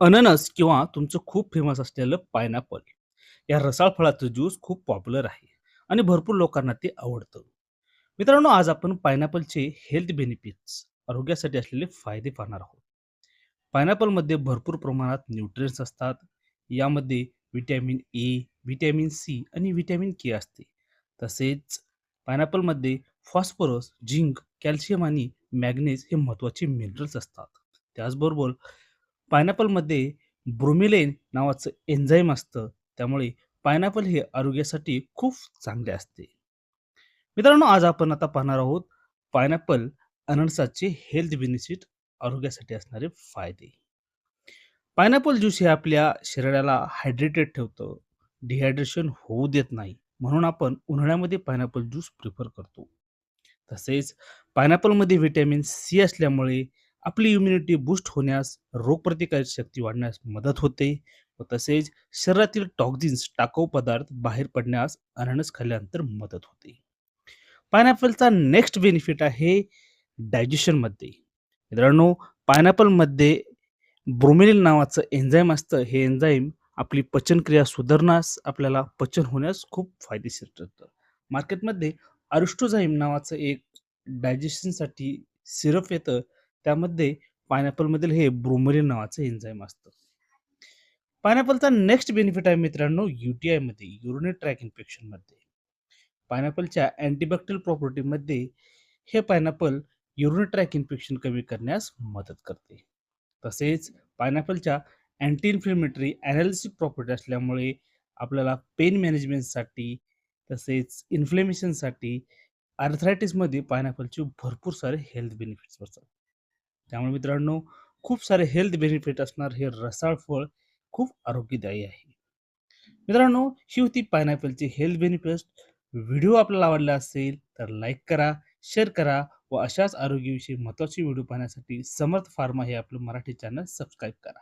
अननस किंवा तुमचं खूप फेमस असलेलं पायनॅपल या रसाळ फळाचं ज्यूस खूप पॉप्युलर आहे आणि भरपूर लोकांना ते आवडतं. मित्रांनो, आज आपण पायनॅपलचे हेल्थ बेनिफिट्स, आरोग्यासाठी असलेले फायदे पाहणार आहोत. पायनॅपलमध्ये भरपूर प्रमाणात न्यूट्रिएंट्स असतात. यामध्ये व्हिटॅमिन ए, व्हिटॅमिन सी आणि व्हिटॅमिन के असते. तसेच पायनॅपलमध्ये फॉस्फरस, झिंक, कॅल्शियम आणि मॅग्नेज हे महत्त्वाचे मिनरल्स असतात. त्याचबरोबर पायनॅपलमध्ये ब्रोमिलेन नावाचं एन्झाईम असतं. त्यामुळे पायनॅपल हे आरोग्यासाठी खूप चांगले असते. मित्रांनो, आज आपण आता पाहणार आहोत पायनॅपल अननसाचे हेल्थ बेनिफिट, आरोग्यासाठी असणारे फायदे. पायनॅपल ज्यूस हे आपल्या शरीराला हायड्रेटेड ठेवतं, डिहायड्रेशन होऊ देत नाही. म्हणून आपण उन्हाळ्यामध्ये पायनॅपल ज्यूस प्रिफर करतो. तसेच पायनॅपलमध्ये व्हिटॅमिन सी असल्यामुळे आपली इम्युनिटी बूस्ट होण्यास, रोगप्रतिकारक शक्ती वाढण्यास मदत होते व तसेच शरीरातील टॉक्झिन्स, टाकाऊ पदार्थ बाहेर पडण्यास अननस खाल्ल्यानंतर मदत होते. पायनॅपलचा नेक्स्ट बेनिफिट आहे डायजेशनमध्ये. मित्रांनो, पायनॅपलमध्ये ब्रोमेलिन नावाचं एन्झाईम असतं. हे एन्झाईम आपली पचनक्रिया सुधारण्यास, आपल्याला पचन होण्यास खूप फायदेशीर ठरतं. मार्केटमध्ये अरिस्टोझाइम नावाचं एक डायजेशनसाठी सिरप येतं. त्यामध्ये पायनॅपलमधील हे ब्रोमेलिन नावाचं एन्झाईम असतं. पायनॅपलचा नेक्स्ट बेनिफिट आहे मित्रांनो, यूटीआयमध्ये, युरिनरी ट्रॅक इन्फेक्शनमध्ये. पायनॅपलच्या अँटीबॅक्टेरियल प्रॉपर्टीमध्ये हे पायनॅपल युरिनरी ट्रॅक इन्फेक्शन कमी करण्यास मदत करते. तसेच पायनॅपलच्या अँटी इन्फ्लेमेटरी अॅनालिसिक प्रॉपर्टी असल्यामुळे आपल्याला पेन मॅनेजमेंटसाठी, तसेच इन्फ्लेमेशनसाठी, आर्थरायटिसमध्ये पायनॅपलचे भरपूर सारे हेल्थ बेनिफिट्स असतात. त्यामुळे मित्रांनो, खूप सारे हेल्थ बेनिफिट असणार हे रसाळ फळ खूप आरोग्यदायी आहे. मित्रांनो, ही होती पायनॅपलची हेल्थ बेनिफिट्स. व्हिडिओ आपल्याला आवडला असेल तर लाईक करा, शेअर करा व अशाच आरोग्याविषयी महत्त्वाचे व्हिडिओ पाहण्यासाठी समर्थ फार्मा हे आपलं मराठी चॅनल सबस्क्राईब करा.